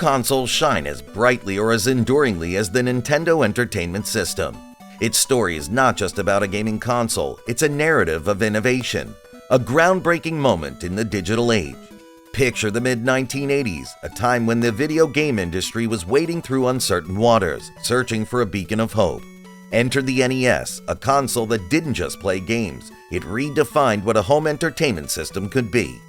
consoles shine as brightly or as enduringly as the Nintendo Entertainment System. Its story is not just about a gaming console, it's a narrative of innovation, a groundbreaking moment in the digital age. Picture the mid-1980s, a time when the video game industry was wading through uncertain waters, searching for a beacon of hope. Enter the NES, a console that didn't just play games, it redefined what a home entertainment system could be.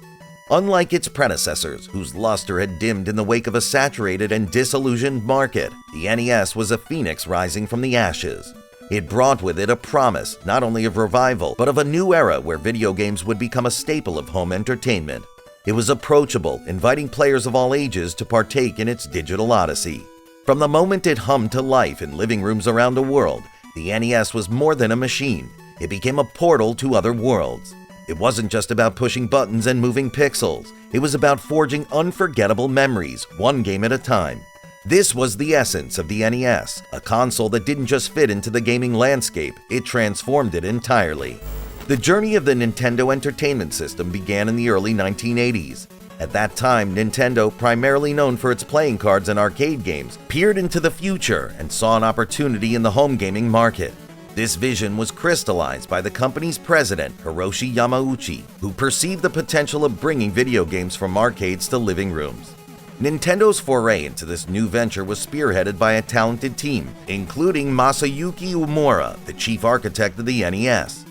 Unlike its predecessors, whose luster had dimmed in the wake of a saturated and disillusioned market, the NES was a phoenix rising from the ashes. It brought with it a promise, not only of revival, but of a new era where video games would become a staple of home entertainment. It was approachable, inviting players of all ages to partake in its digital odyssey. From the moment it hummed to life in living rooms around the world, the NES was more than a machine. It became a portal to other worlds. It wasn't just about pushing buttons and moving pixels. It was about forging unforgettable memories, one game at a time. This was the essence of the NES, a console that didn't just fit into the gaming landscape, it transformed it entirely. The journey of the Nintendo Entertainment System began in the early 1980s. At that time, Nintendo, primarily known for its playing cards and arcade games, peered into the future and saw an opportunity in the home gaming market. This vision was crystallized by the company's president, Hiroshi Yamauchi, who perceived the potential of bringing video games from arcades to living rooms. Nintendo's foray into this new venture was spearheaded by a talented team, including Masayuki Uemura, the chief architect of the NES.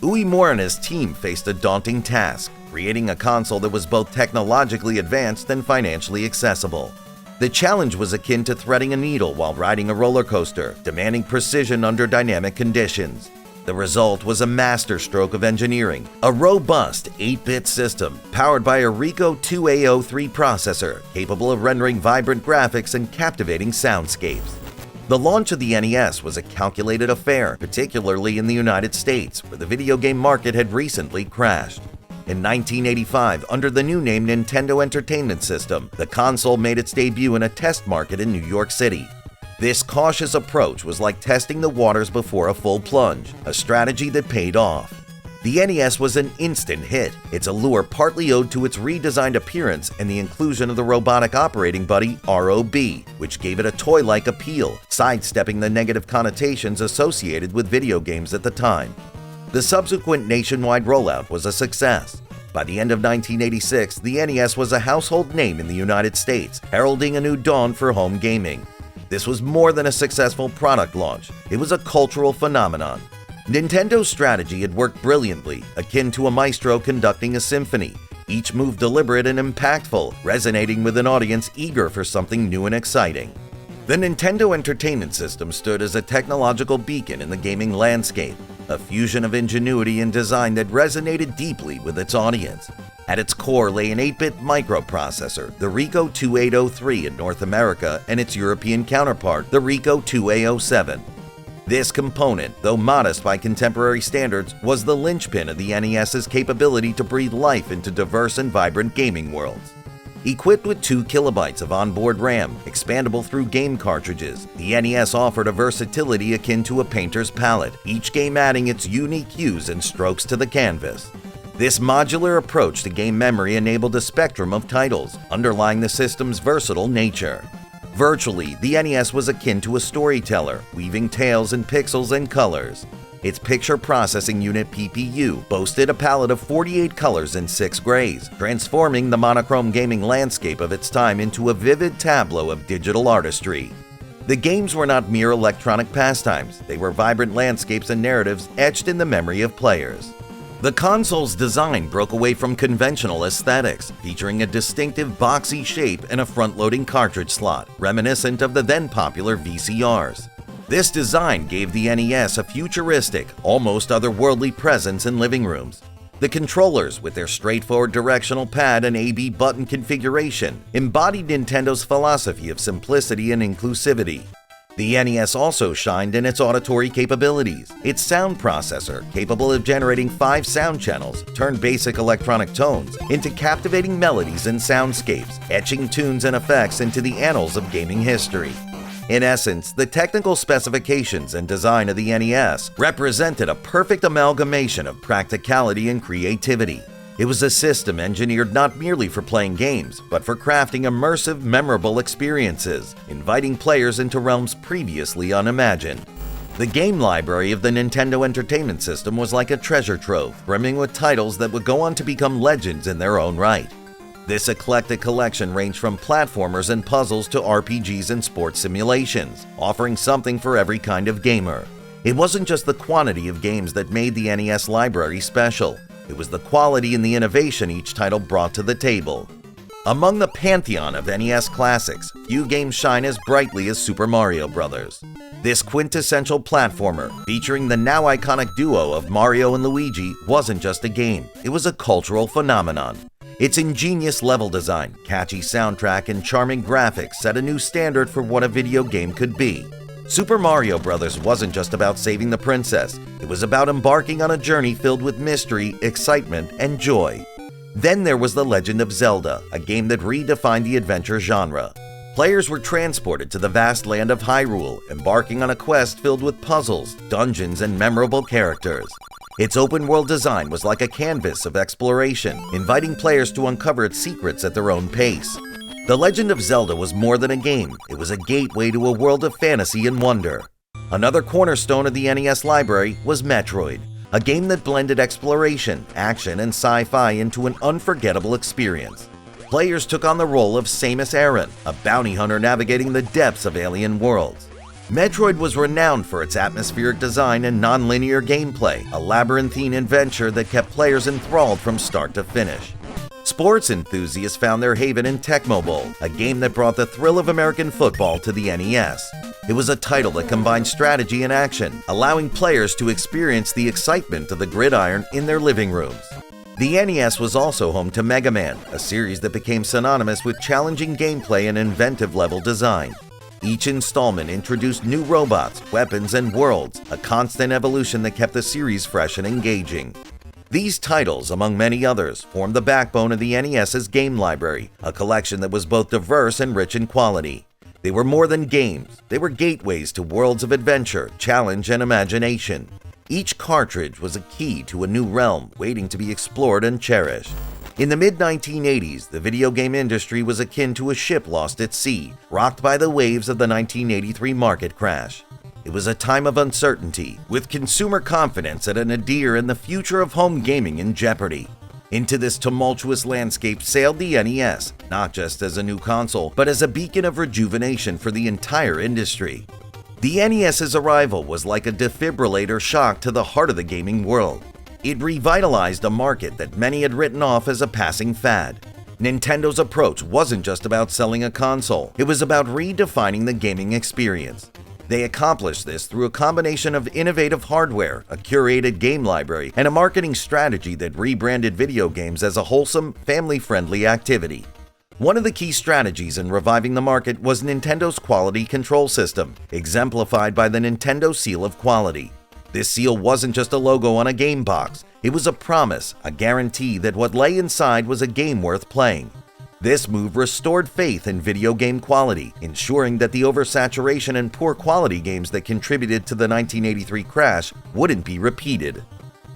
Uemura and his team faced a daunting task, creating a console that was both technologically advanced and financially accessible. The challenge was akin to threading a needle while riding a roller coaster, demanding precision under dynamic conditions. The result was a masterstroke of engineering, a robust 8-bit system powered by a Rico 2A03 processor capable of rendering vibrant graphics and captivating soundscapes. The launch of the NES was a calculated affair, particularly in the United States, where the video game market had recently crashed. In 1985, under the new name Nintendo Entertainment System, the console made its debut in a test market in New York City. This cautious approach was like testing the waters before a full plunge, a strategy that paid off. The NES was an instant hit, its allure partly owed to its redesigned appearance and the inclusion of the robotic operating buddy ROB, which gave it a toy-like appeal, sidestepping the negative connotations associated with video games at the time. The subsequent nationwide rollout was a success. By the end of 1986, the NES was a household name in the United States, heralding a new dawn for home gaming. This was more than a successful product launch, it was a cultural phenomenon. Nintendo's strategy had worked brilliantly, akin to a maestro conducting a symphony, each move deliberate and impactful, resonating with an audience eager for something new and exciting. The Nintendo Entertainment System stood as a technological beacon in the gaming landscape, a fusion of ingenuity and design that resonated deeply with its audience. At its core lay an 8-bit microprocessor, the Rico 2803 in North America, and its European counterpart, the Rico 2A07. This component, though modest by contemporary standards, was the linchpin of the NES's capability to breathe life into diverse and vibrant gaming worlds. Equipped with 2 kilobytes of onboard RAM, expandable through game cartridges, the NES offered a versatility akin to a painter's palette, each game adding its unique hues and strokes to the canvas. This modular approach to game memory enabled a spectrum of titles, underlying the system's versatile nature. Virtually, the NES was akin to a storyteller, weaving tales in pixels and colors. Its picture processing unit PPU boasted a palette of 48 colors and 6 grays, transforming the monochrome gaming landscape of its time into a vivid tableau of digital artistry. The games were not mere electronic pastimes, they were vibrant landscapes and narratives etched in the memory of players. The console's design broke away from conventional aesthetics, featuring a distinctive boxy shape and a front-loading cartridge slot, reminiscent of the then-popular VCRs. This design gave the NES a futuristic, almost otherworldly presence in living rooms. The controllers, with their straightforward directional pad and A/B button configuration, embodied Nintendo's philosophy of simplicity and inclusivity. The NES also shined in its auditory capabilities. Its sound processor, capable of generating 5 sound channels, turned basic electronic tones into captivating melodies and soundscapes, etching tunes and effects into the annals of gaming history. In essence, the technical specifications and design of the NES represented a perfect amalgamation of practicality and creativity. It was a system engineered not merely for playing games, but for crafting immersive, memorable experiences, inviting players into realms previously unimagined. The game library of the Nintendo Entertainment System was like a treasure trove, brimming with titles that would go on to become legends in their own right. This eclectic collection ranged from platformers and puzzles to RPGs and sports simulations, offering something for every kind of gamer. It wasn't just the quantity of games that made the NES library special. It was the quality and the innovation each title brought to the table. Among the pantheon of NES classics, few games shine as brightly as Super Mario Bros. This quintessential platformer, featuring the now iconic duo of Mario and Luigi, wasn't just a game, it was a cultural phenomenon. Its ingenious level design, catchy soundtrack, and charming graphics set a new standard for what a video game could be. Super Mario Bros. Wasn't just about saving the princess, it was about embarking on a journey filled with mystery, excitement, and joy. Then there was The Legend of Zelda, a game that redefined the adventure genre. Players were transported to the vast land of Hyrule, embarking on a quest filled with puzzles, dungeons, and memorable characters. Its open-world design was like a canvas of exploration, inviting players to uncover its secrets at their own pace. The Legend of Zelda was more than a game, it was a gateway to a world of fantasy and wonder. Another cornerstone of the NES library was Metroid, a game that blended exploration, action, and sci-fi into an unforgettable experience. Players took on the role of Samus Aran, a bounty hunter navigating the depths of alien worlds. Metroid was renowned for its atmospheric design and non-linear gameplay, a labyrinthine adventure that kept players enthralled from start to finish. Sports enthusiasts found their haven in Tecmo Bowl, a game that brought the thrill of American football to the NES. It was a title that combined strategy and action, allowing players to experience the excitement of the gridiron in their living rooms. The NES was also home to Mega Man, a series that became synonymous with challenging gameplay and inventive level design. Each installment introduced new robots, weapons, and worlds, a constant evolution that kept the series fresh and engaging. These titles, among many others, formed the backbone of the NES's game library, a collection that was both diverse and rich in quality. They were more than games, they were gateways to worlds of adventure, challenge, and imagination. Each cartridge was a key to a new realm waiting to be explored and cherished. In the mid-1980s, the video game industry was akin to a ship lost at sea, rocked by the waves of the 1983 market crash. It was a time of uncertainty, with consumer confidence at a nadir and the future of home gaming in jeopardy. Into this tumultuous landscape sailed the NES, not just as a new console, but as a beacon of rejuvenation for the entire industry. The NES's arrival was like a defibrillator shock to the heart of the gaming world. It revitalized a market that many had written off as a passing fad. Nintendo's approach wasn't just about selling a console, it was about redefining the gaming experience. They accomplished this through a combination of innovative hardware, a curated game library, and a marketing strategy that rebranded video games as a wholesome, family-friendly activity. One of the key strategies in reviving the market was Nintendo's quality control system, exemplified by the Nintendo Seal of Quality. This seal wasn't just a logo on a game box, it was a promise, a guarantee that what lay inside was a game worth playing. This move restored faith in video game quality, ensuring that the oversaturation and poor quality games that contributed to the 1983 crash wouldn't be repeated.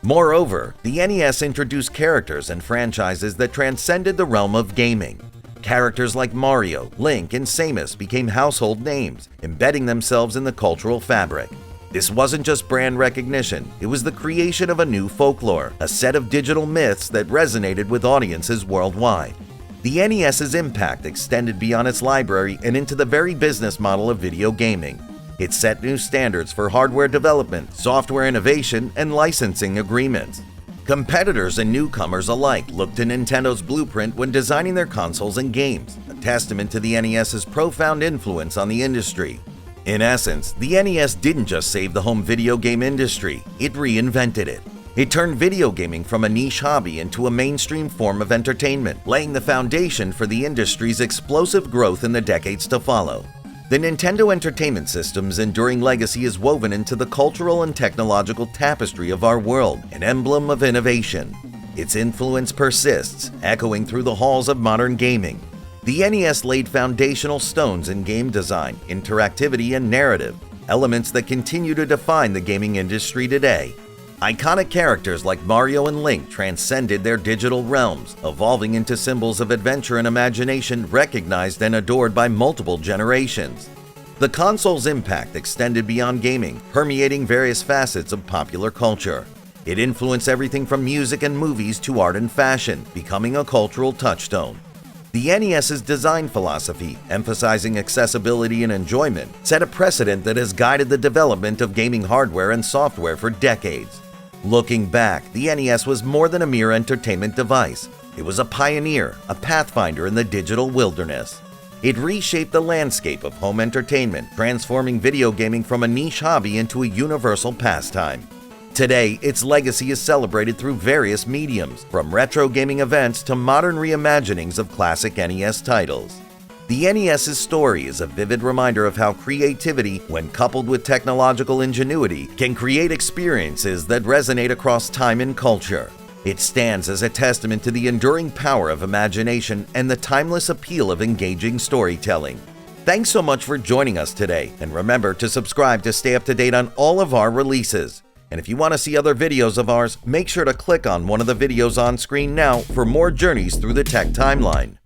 Moreover, the NES introduced characters and franchises that transcended the realm of gaming. Characters like Mario, Link, and Samus became household names, embedding themselves in the cultural fabric. This wasn't just brand recognition, it was the creation of a new folklore, a set of digital myths that resonated with audiences worldwide. The NES's impact extended beyond its library and into the very business model of video gaming. It set new standards for hardware development, software innovation, and licensing agreements. Competitors and newcomers alike looked to Nintendo's blueprint when designing their consoles and games, a testament to the NES's profound influence on the industry. In essence, the NES didn't just save the home video game industry, it reinvented it. It turned video gaming from a niche hobby into a mainstream form of entertainment, laying the foundation for the industry's explosive growth in the decades to follow. The Nintendo Entertainment System's enduring legacy is woven into the cultural and technological tapestry of our world, an emblem of innovation. Its influence persists, echoing through the halls of modern gaming. The NES laid foundational stones in game design, interactivity, and narrative, elements that continue to define the gaming industry today. Iconic characters like Mario and Link transcended their digital realms, evolving into symbols of adventure and imagination recognized and adored by multiple generations. The console's impact extended beyond gaming, permeating various facets of popular culture. It influenced everything from music and movies to art and fashion, becoming a cultural touchstone. The NES's design philosophy, emphasizing accessibility and enjoyment, set a precedent that has guided the development of gaming hardware and software for decades. Looking back, the NES was more than a mere entertainment device. It was a pioneer, a pathfinder in the digital wilderness. It reshaped the landscape of home entertainment, transforming video gaming from a niche hobby into a universal pastime. Today, its legacy is celebrated through various mediums, from retro gaming events to modern reimaginings of classic NES titles. The NES's story is a vivid reminder of how creativity, when coupled with technological ingenuity, can create experiences that resonate across time and culture. It stands as a testament to the enduring power of imagination and the timeless appeal of engaging storytelling. Thanks so much for joining us today, and remember to subscribe to stay up to date on all of our releases. And if you want to see other videos of ours, make sure to click on one of the videos on screen now for more journeys through the tech timeline.